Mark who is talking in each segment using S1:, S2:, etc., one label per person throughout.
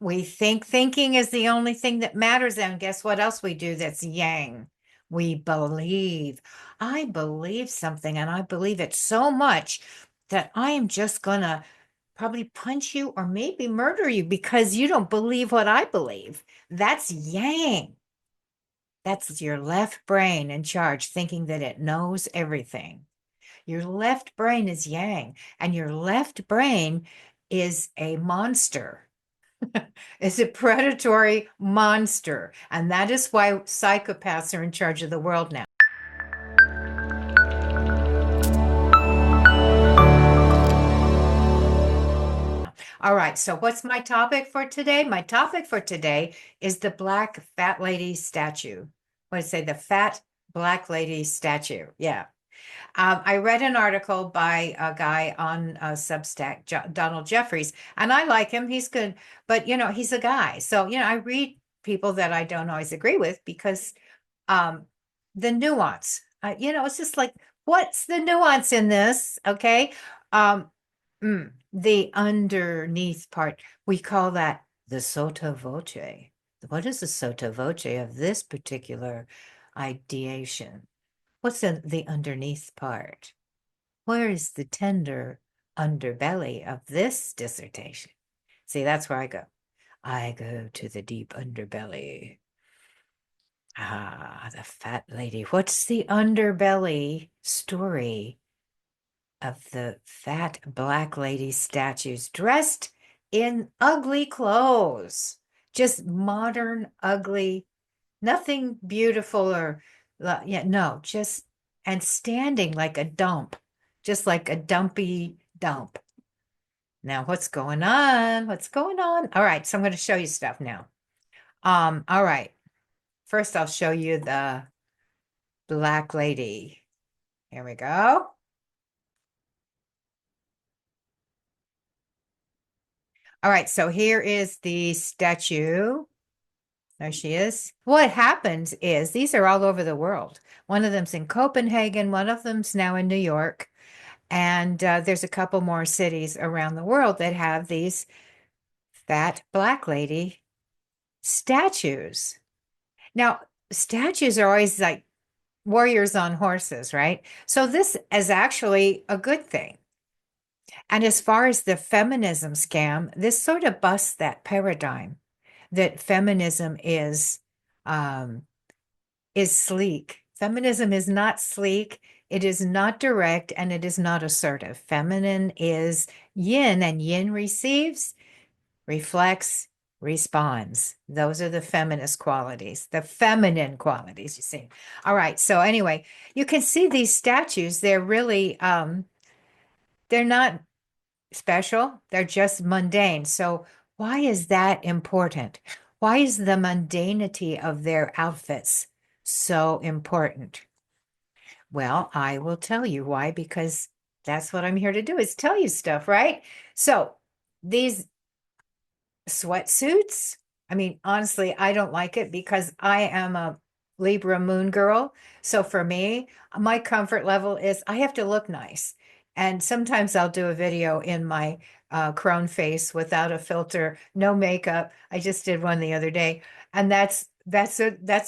S1: We think thinking is the only thing that matters. And guess what else we do that's yang? We believe. I believe something, and I believe it so much that I am just going to probably punch you or maybe murder you because you don't believe what I believe. That's yang. That's your left brain in charge, thinking that it knows everything. Your left brain is yang, and your left brain is a monster. It's a predatory monster. And that is why psychopaths are in charge of the world now. All right, so what's my topic for today? My topic for today is the black fat lady statue. What did I say? The fat black lady statue. Yeah. I read an article by a guy on Substack, Donald Jeffries, and I like him. He's good, but he's a guy. So, I read people that I don't always agree with because um, the nuance, it's just like, what's the nuance in this? Okay. Um, the underneath part, we call that the sotto voce. What is the sotto voce of this particular ideation? What's in the underneath part? Where is the tender underbelly of this dissertation? See, that's where I go. I go to the deep underbelly. Ah, the fat lady. What's the underbelly story of the fat black lady statues dressed in ugly clothes? Just modern, ugly, nothing beautiful or, yeah, no, just, and standing like a dump, just like a dumpy dump. Now, what's going on? What's going on? All right, so I'm going to show you stuff now. All right. First, I'll show you the black lady. Here we go. All right, so here is the statue. There she is. What happens is these are all over the world. One of them's in Copenhagen, one of them's now in New York, and there's a couple more cities around the world that have these fat black lady statues. Now, statues are always like warriors on horses, right? So this is actually a good thing. And as far as the feminism scam, this sort of busts that paradigm that feminism is sleek. Feminism is not sleek, it is not direct, and it is not assertive. Feminine is yin, and yin receives, reflects, responds. Those are the feminist qualities, the feminine qualities, you see. All right, so anyway, you can see these statues, they're really they're not special, they're just mundane. So why is that important? Why is the mundanity of their outfits so important? Well, I will tell you why, because that's what I'm here to do, is tell you stuff, right? So these sweatsuits, I mean, honestly, I don't like it because I am a Libra moon girl. So for me, my comfort level is I have to look nice. And sometimes I'll do a video in my crone face without a filter, no makeup. I just did one the other day. And that's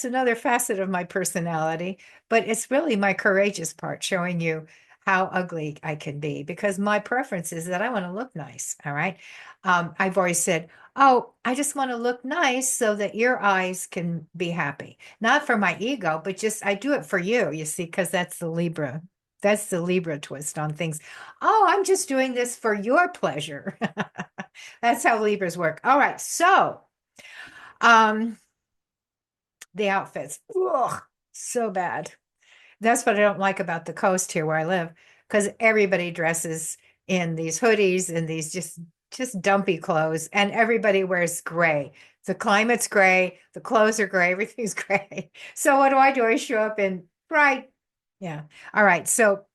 S1: another facet of my personality, but it's really my courageous part showing you how ugly I can be because my preference is that I want to look nice. All right. I've always said, oh, I just want to look nice so that your eyes can be happy. Not for my ego, but just I do it for you, you see, because that's the Libra. That's the Libra twist on things. Oh, I'm just doing this for your pleasure. That's how Libras work. All right. So, um, the outfits. Ugh, so bad. That's what I don't like about the coast here where I live, because everybody dresses in these hoodies and these just dumpy clothes, and everybody wears gray. The climate's gray, the clothes are gray, everything's gray. So what do? I show up in bright. Yeah. All right. So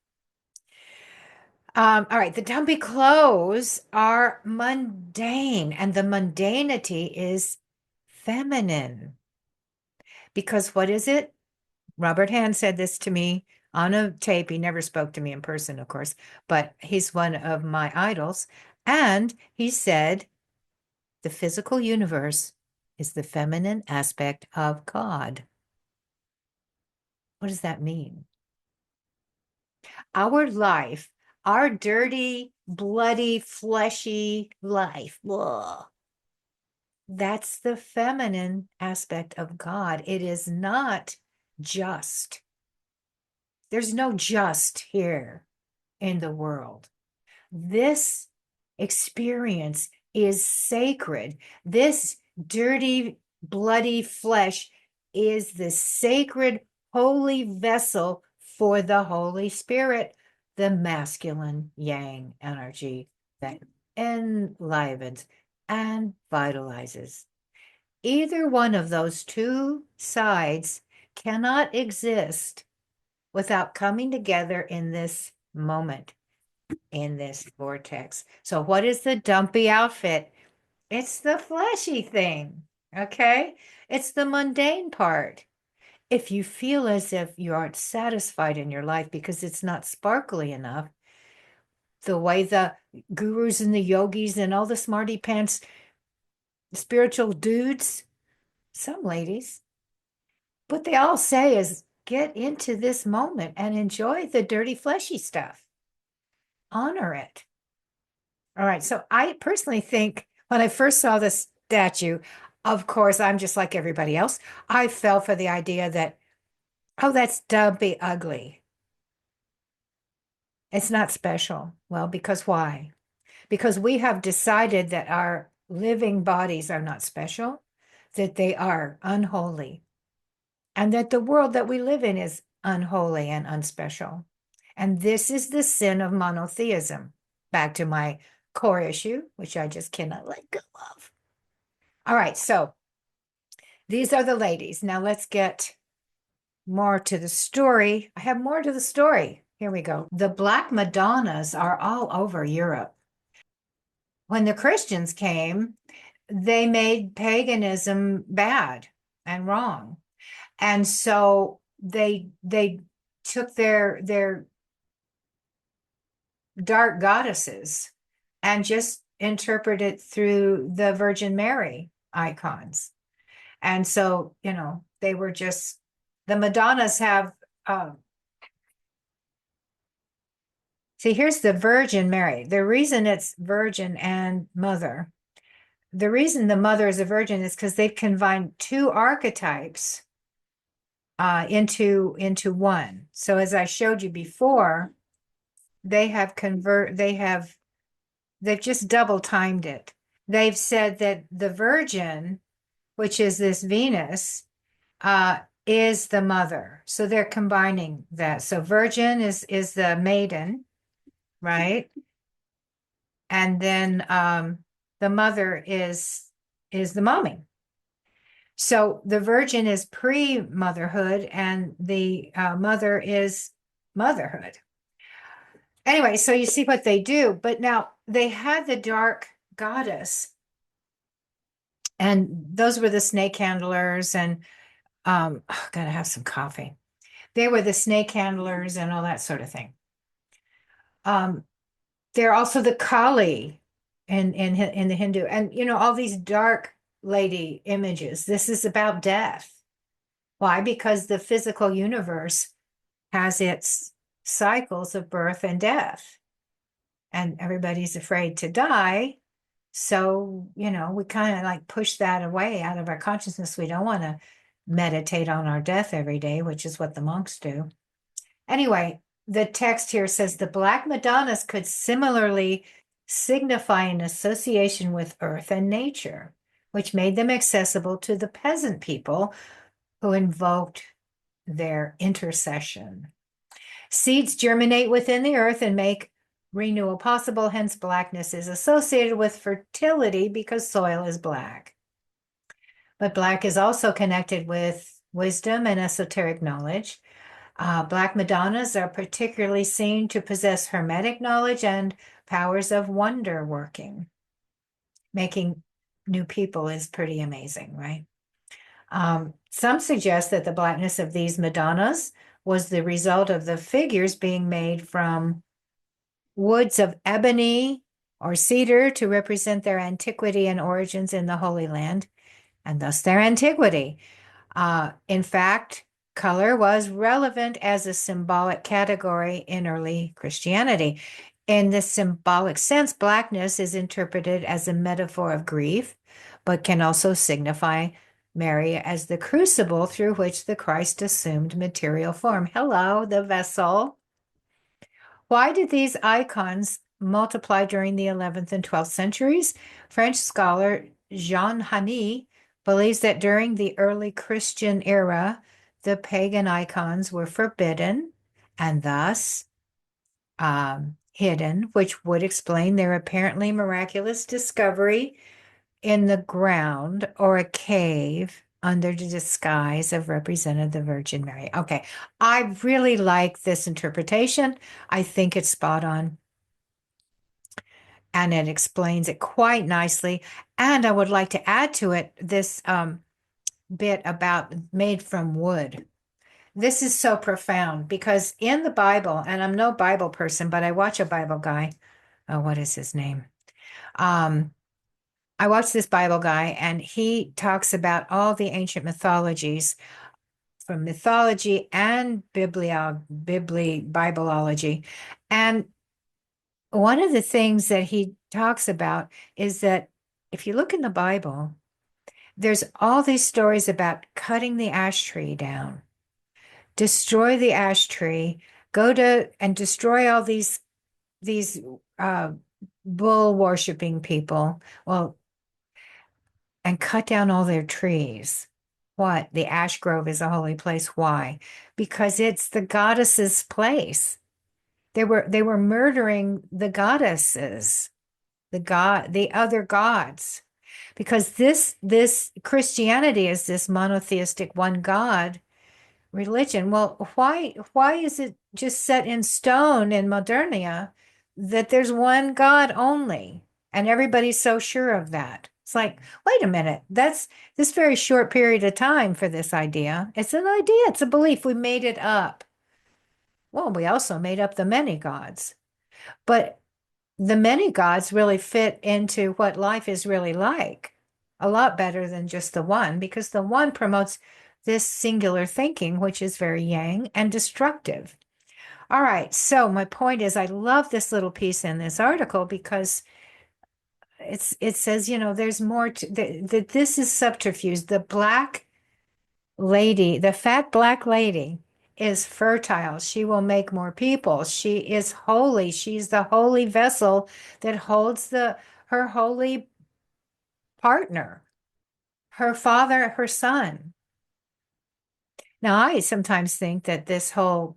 S1: all right, the dumpy clothes are mundane, and the mundanity is feminine. Because what is it? Robert Hand said this to me on a tape. He never spoke to me in person, of course, but he's one of my idols. And he said, The physical universe is the feminine aspect of God. What does that mean? Our life, our dirty, bloody, fleshy life, ugh, that's the feminine aspect of God. It is not just. There's no just here in the world. This experience is sacred. This dirty, bloody flesh is the sacred, holy vessel for the Holy Spirit, the masculine yang energy that enlivens and vitalizes. Either one of those two sides cannot exist without coming together in this moment, in this vortex. So what is the dumpy outfit? It's the fleshy thing, okay? It's the mundane part. If you feel as if you aren't satisfied in your life because it's not sparkly enough, the way the gurus and the yogis and all the smarty pants spiritual dudes, some ladies, what they all say is get into this moment and enjoy the dirty, fleshy stuff. Honor it. All right. So I personally think when I first saw this statue, of course, I'm just like everybody else. I fell for the idea that, oh, that's dumpy, ugly. It's not special. Well, because why? Because we have decided that our living bodies are not special, that they are unholy, and that the world that we live in is unholy and unspecial. And this is the sin of monotheism. Back to my core issue, which I just cannot let go of. All right, so these are the ladies. Now let's get more to the story. I have more to the story. Here we go. The Black Madonnas are all over Europe. When the Christians came, they made paganism bad and wrong. And so they took their dark goddesses and just interpreted through the Virgin Mary icons. And so, they were just, the Madonnas have, see, here's the Virgin Mary. The reason it's Virgin and Mother, the reason the Mother is a Virgin is because they've combined two archetypes into one. So as I showed you before, they've just double timed it. They've said that the Virgin, which is this Venus, is the mother. So they're combining that. So Virgin is the maiden, right? And then the mother is the mommy. So the Virgin is pre-motherhood and the mother is motherhood. Anyway, so you see what they do. But now they had the dark goddess, and those were the snake handlers, and gotta have some coffee. They were the snake handlers and all that sort of thing. They're also the Kali in the Hindu, and all these dark lady images. This is about death. Why? Because the physical universe has its cycles of birth and death, and everybody's afraid to die. So, we kind of like push that away out of our consciousness. We don't want to meditate on our death every day, which is what the monks do. Anyway, the text here says the Black Madonnas could similarly signify an association with earth and nature, which made them accessible to the peasant people who invoked their intercession. Seeds germinate within the earth and make renewal possible. Hence, blackness is associated with fertility because soil is black. But black is also connected with wisdom and esoteric knowledge. Black Madonnas are particularly seen to possess hermetic knowledge and powers of wonder working. Making new people is pretty amazing, right? Some suggest that the blackness of these Madonnas was the result of the figures being made from woods of ebony or cedar to represent their antiquity and origins in the Holy Land, and thus their antiquity. In fact, color was relevant as a symbolic category in early Christianity. In this symbolic sense, blackness is interpreted as a metaphor of grief, but can also signify Mary as the crucible through which the Christ assumed material form. Hello, the vessel. Why did these icons multiply during the 11th and 12th centuries? French scholar Jean Hany believes that during the early Christian era, the pagan icons were forbidden and thus hidden, which would explain their apparently miraculous discovery in the ground or a cave under the disguise of represented the Virgin Mary. Okay, I really like this interpretation. I think it's spot on and it explains it quite nicely. And I would like to add to it this bit about made from wood. This is so profound because in the Bible, and I'm no Bible person, but I watch a Bible guy. Oh, what is his name? I watch this Bible guy, and he talks about all the ancient mythologies from mythology and Bibleology. And one of the things that he talks about is that if you look in the Bible, there's all these stories about cutting the ash tree down, destroy the ash tree, go to and destroy all these bull worshiping people. Well, and cut down all their trees. What? The ash grove is a holy place. Why? Because it's the goddess's place. They were murdering the goddesses, the other gods. Because this Christianity is this monotheistic one God religion. Well, why is it just set in stone in Modernia that there's one God only? And everybody's so sure of that. It's like, wait a minute, that's this very short period of time for this idea. It's an idea, it's a belief. We made it up. Well, we also made up the many gods. But the many gods really fit into what life is really like a lot better than just the one, because the one promotes this singular thinking, which is very yang and destructive. All right. So my point is, I love this little piece in this article because it says, there's more to that this is subterfuge. The black lady, the fat black lady is fertile. She will make more people. She is holy. She's the holy vessel that holds her holy partner, her father, her son. Now, I sometimes think that this whole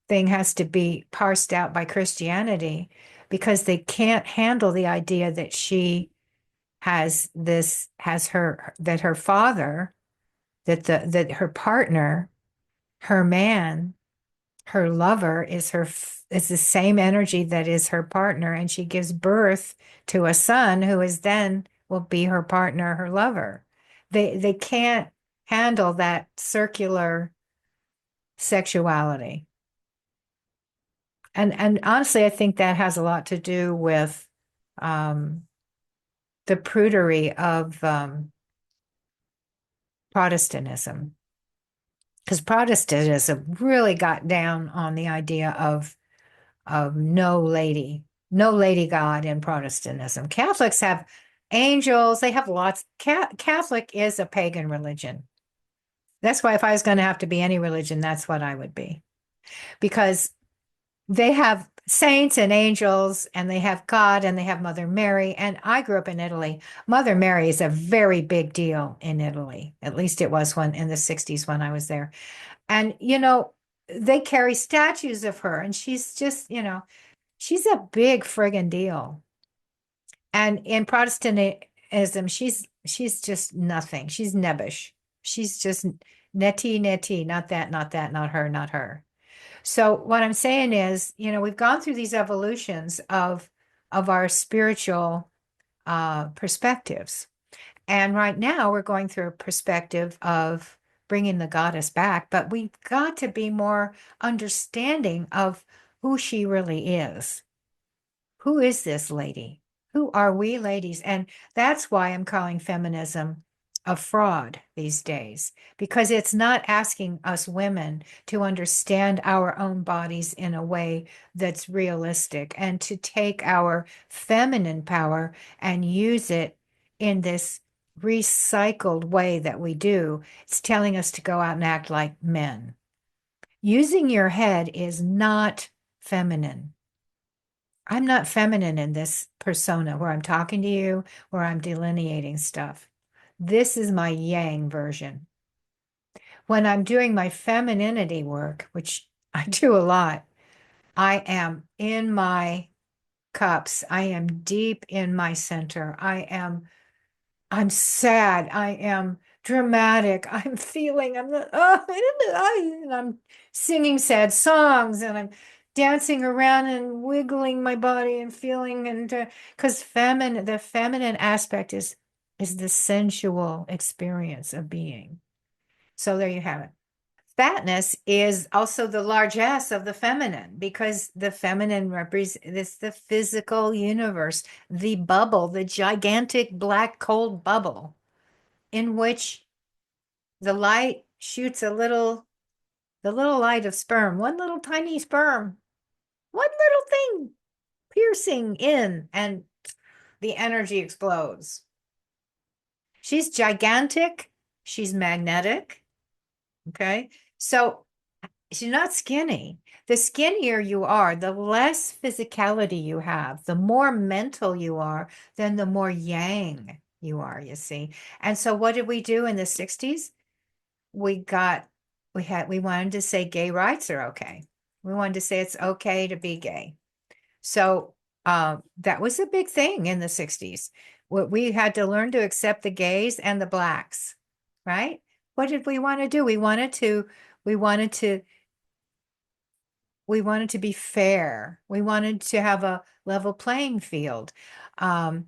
S1: thing has to be parsed out by Christianity because they can't handle the idea that she that her father, that her partner, her man, her lover is the same energy that is her partner, and she gives birth to a son who is then will be her partner, her lover. They can't handle that circular sexuality. And honestly, I think that has a lot to do with um, the prudery of Protestantism. Because Protestantism really got down on the idea of no lady God in Protestantism. Catholics have angels, they have lots. Catholic is a pagan religion. That's why if I was going to have to be any religion, that's what I would be. Because they have saints and angels, and they have God, and they have Mother Mary. And I grew up in Italy. Mother Mary is a very big deal in Italy. At least it was when in the 60s when I was there. And, they carry statues of her, and she's just, she's a big friggin' deal. And in Protestantism, she's just nothing. She's nebbish. She's just netty, not that, not that, not her, not her. So what I'm saying is, we've gone through these evolutions of our spiritual perspectives. And right now we're going through a perspective of bringing the goddess back, but we've got to be more understanding of who she really is, who is this lady? Who are we ladies? And that's why I'm calling feminism a fraud these days, because it's not asking us women to understand our own bodies in a way that's realistic and to take our feminine power and use it in this recycled way that we do. It's telling us to go out and act like men. Using your head is not feminine. I'm not feminine in this persona where I'm talking to you, where I'm delineating stuff. This is my yang version. When I'm doing my femininity work, which I do a lot, I am in my cups. I am deep in my center. I'm sad. I am dramatic. I'm feeling, I'm, and I'm singing sad songs and I'm dancing around and wiggling my body and feeling and because the feminine aspect is the sensual experience of being. So there you have it. Fatness is also the largesse of the feminine because the feminine represents the physical universe, the bubble, the gigantic black cold bubble in which the light shoots the little light of sperm, one little tiny sperm, one little thing piercing in, and the energy explodes. She's gigantic. She's magnetic. Okay. So she's not skinny. The skinnier you are, the less physicality you have, the more mental you are, then the more yang you are, you see. And so what did we do in the 60s? We wanted to say gay rights are okay. We wanted to say it's okay to be gay. So that was a big thing in the 60s. We had to learn to accept the gays and the blacks, right? What did we want to do? We wanted to we wanted to be fair. We wanted to have a level playing field. And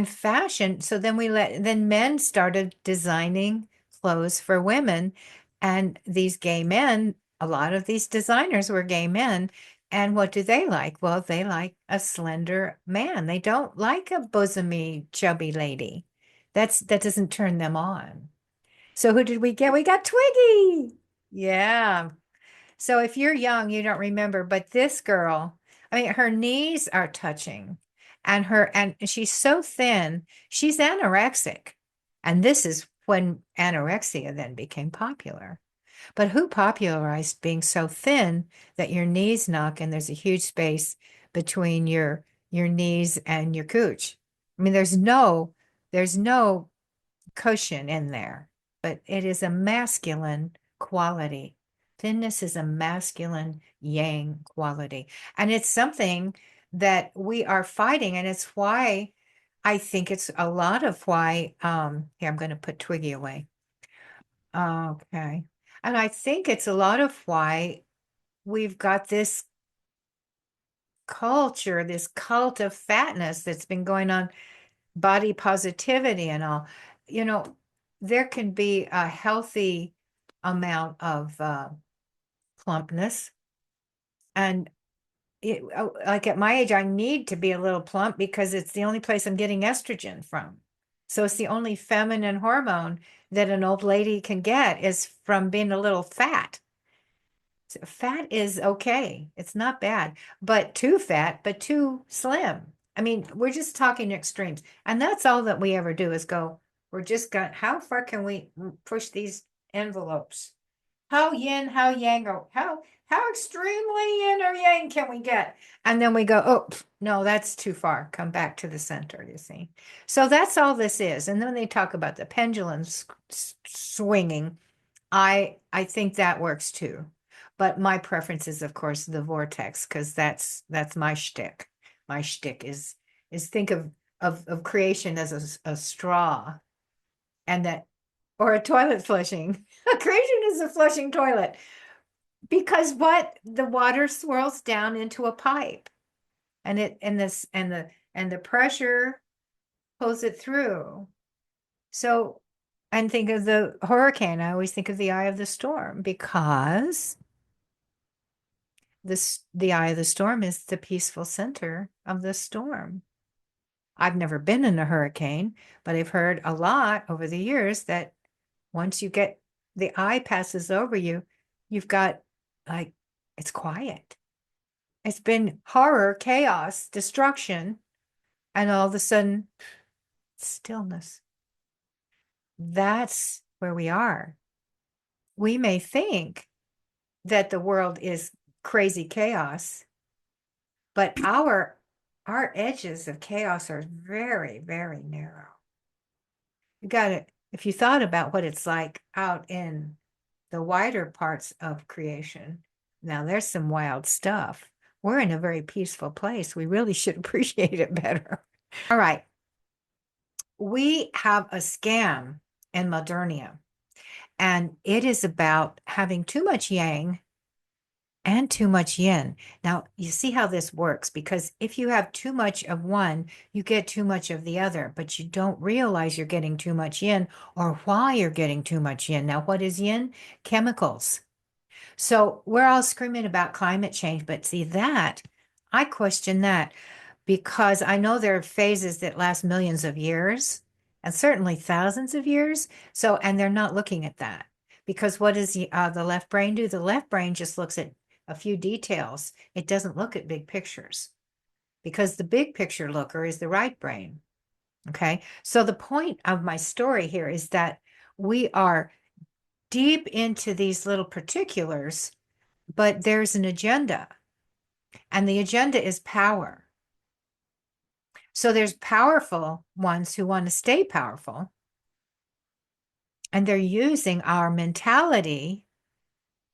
S1: fashion. So then men started designing clothes for women. And these gay men, a lot of these designers were gay men. And what do they like? Well, they like a slender man. They don't like a bosomy, chubby lady. That doesn't turn them on. So who did we get? We got Twiggy. Yeah. So if you're young, you don't remember, but this girl, I mean, her knees are touching and she's so thin, she's anorexic. And this is when anorexia then became popular. But who popularized being so thin that your knees knock and there's a huge space between your knees and your cooch? I mean, there's no cushion in there, but it is a masculine quality. Thinness is a masculine yang quality. And it's something that we are fighting. And it's why I think it's a lot of why, here, I'm going to put Twiggy away. Okay. And I think it's a lot of why we've got this culture, this cult of fatness that's been going on, body positivity and all. You know, there can be a healthy amount of plumpness. And like at my age, I need to be a little plump because it's the only place I'm getting estrogen from. So it's the only feminine hormone that an old lady can get is from being a little fat. So fat is okay. It's not bad, but too fat, but too slim. I mean, we're just talking extremes. And that's all that we ever do is go, we're just going, how far can we push these envelopes? How yin, how yang, or how extremely yin or yang can we get? And then we go, oh, no, that's too far. Come back to the center, you see. So that's all this is. And then they talk about the pendulum swinging. I think that works too. But my preference is, of course, the vortex, because that's my shtick. My shtick is think of creation as a straw and that or a toilet flushing. Creation is a flushing toilet. Because what the water swirls down into a pipe and it and the pressure pulls it through. So and think of the hurricane. I always think of the eye of the storm because the eye of the storm is the peaceful center of the storm. I've never been in a hurricane, but I've heard a lot over the years that once you get the eye passes over you, you've got like it's quiet. It's been horror, chaos, destruction, and all of a sudden stillness. That's where we are. We may think that the world is crazy chaos, but our edges of chaos are very, very narrow. You got it. If you thought about what it's like out in the wider parts of creation, now there's some wild stuff. We're in a very peaceful place. We really should appreciate it better. All right. We have a scam in Modernia, and it is about having too much yang and too much yin. Now, you see how this works, because if you have too much of one, you get too much of the other, but you don't realize you're getting too much yin or why you're getting too much yin. Now, what is yin? Chemicals. So we're all screaming about climate change, but see that, I question that, because I know there are phases that last millions of years and certainly thousands of years. So, and they're not looking at that, because what does the left brain do? The left brain just looks at a few details. It doesn't look at big pictures, because the big picture looker is the right brain. Okay. So the point of my story here is that we are deep into these little particulars, but there's an agenda, and the agenda is power. So there's powerful ones who want to stay powerful, and they're using our mentality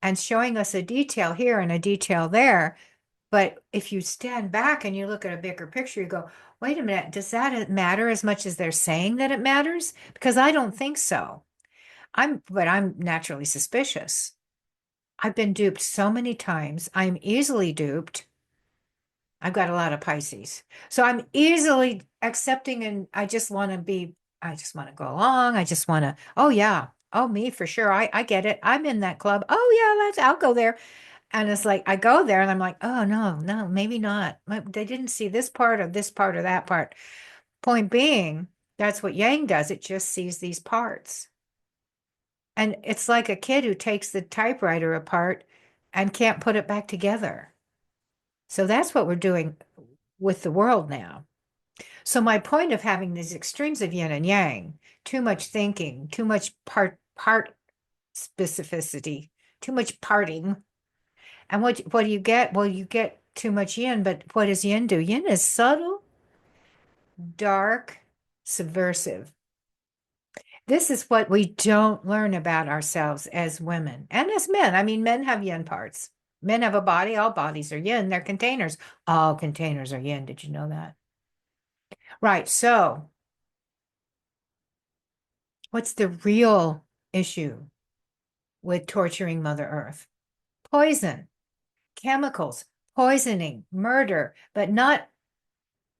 S1: and showing us a detail here and a detail there. But if you stand back and you look at a bigger picture, you go, wait a minute, does that matter as much as they're saying that it matters? Because I don't think so. But I'm naturally suspicious. I've been duped so many times. I'm easily duped. I've got a lot of Pisces. So I'm easily accepting, and I just want to go along. I just want to, oh yeah. Oh, me for sure. I get it. I'm in that club. Oh yeah, I'll go there. And it's like I go there and I'm like, oh no, maybe not. They didn't see this part or this part or that part. Point being, that's what Yang does. It just sees these parts. And it's like a kid who takes the typewriter apart and can't put it back together. So that's what we're doing with the world now. So my point of having these extremes of yin and yang, too much thinking, too much part specificity, too much parting. And what do you get? Well, you get too much yin, but what does yin do? Yin is subtle, dark, subversive. This is what we don't learn about ourselves as women and as men. I mean, men have yin parts. Men have a body. All bodies are yin. They're containers. All containers are yin. Did you know that? Right. So what's the real issue with torturing Mother Earth? Poison, chemicals, poisoning, murder, but not,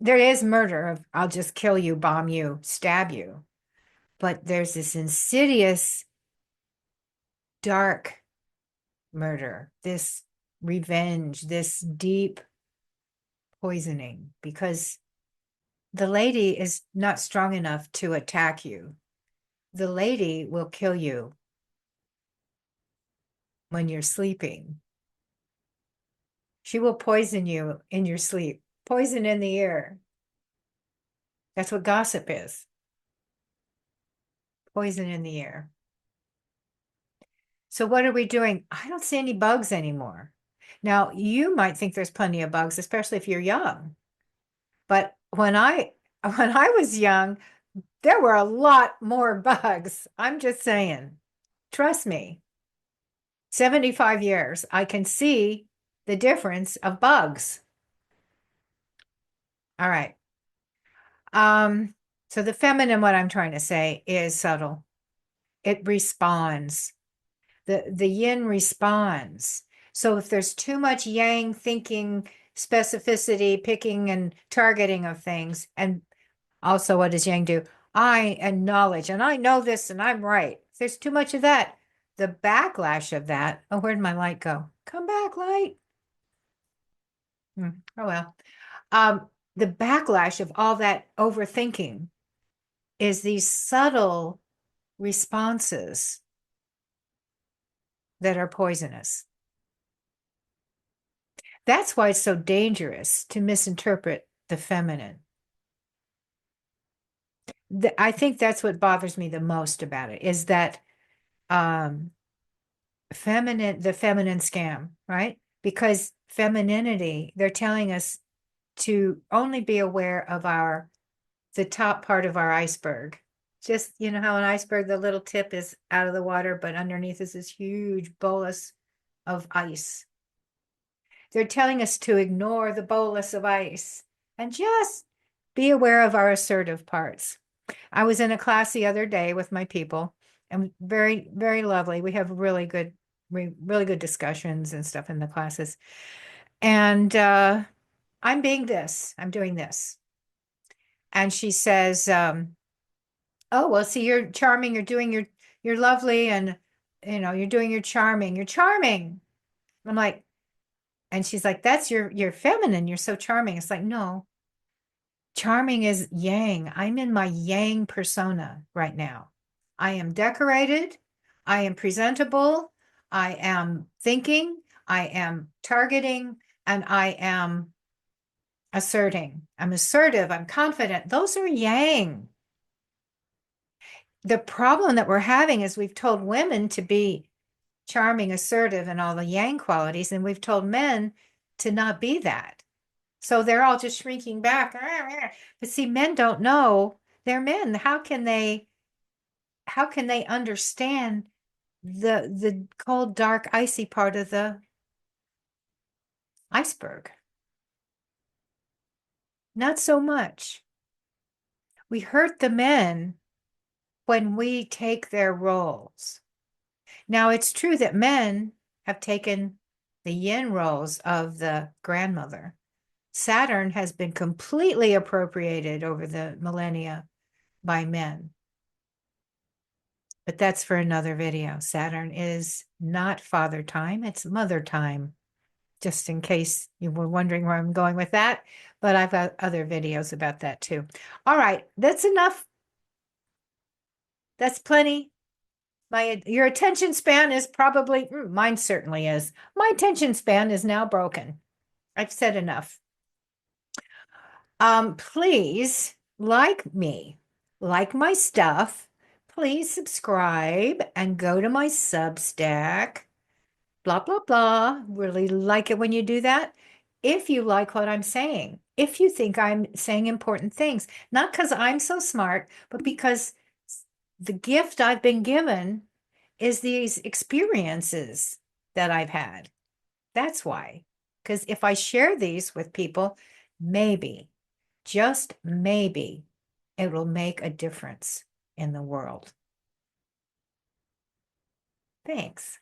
S1: there is murder of I'll just kill you, bomb you, stab you. But there's this insidious, dark murder, this revenge, this deep poisoning, because the lady is not strong enough to attack you. The lady will kill you when you're sleeping. She will poison you in your sleep. Poison in the air. That's what gossip is. Poison in the air. So what are we doing? I don't see any bugs anymore. Now, you might think there's plenty of bugs, especially if you're young. But when I was young, there were a lot more bugs. I'm just saying. Trust me. 75 years, I can see the difference of bugs. All right. So the feminine, what I'm trying to say, is subtle. It responds. The yin responds. So if there's too much yang thinking, specificity, picking and targeting of things, and also what does yang do? I and knowledge, and I know this and I'm right. If there's too much of that, the backlash of that, oh, where'd my light go? Come back, light. Oh, well. The backlash of all that overthinking is these subtle responses that are poisonous. That's why it's so dangerous to misinterpret the feminine. I think that's what bothers me the most about it is that um the feminine scam, right? Because femininity, they're telling us to only be aware of the top part of our iceberg. Just, you know how an iceberg, the little tip is out of the water, but underneath is this huge bolus of ice. They're telling us to ignore the bolus of ice and just be aware of our assertive parts. I was in a class the other day with my people, and very, very lovely. We have really good discussions and stuff in the classes. And I'm doing this. And she says, oh, well, see, you're charming, you're lovely, and you're doing you're charming. I'm like, and she's like, that's you're feminine, you're so charming. It's like, no, charming is yang. I'm in my yang persona right now. I am decorated, I am presentable, I am thinking, I am targeting, and I am asserting. I'm assertive, I'm confident. Those are yang. The problem that we're having is we've told women to be charming, assertive, and all the yang qualities, and we've told men to not be that. So they're all just shrinking back. But see, men don't know they're men. How can they understand the cold, dark, icy part of the iceberg? Not so much. We hurt the men when we take their roles. Now, it's true that men have taken the yin roles of the grandmother. Saturn has been completely appropriated over the millennia by men. But that's for another video. Saturn is not father time, it's mother time, just in case you were wondering where I'm going with that. But I've got other videos about that too. All right, that's enough. That's plenty. Your attention span is probably, mine certainly is. My attention span is now broken. I've said enough. Please like me, like my stuff. Please subscribe and go to my Substack. Blah, blah, blah. Really like it when you do that. If you like what I'm saying, if you think I'm saying important things, not because I'm so smart, but because the gift I've been given is these experiences that I've had. That's why. Because if I share these with people, maybe, just maybe, it will make a difference in the world. Thanks.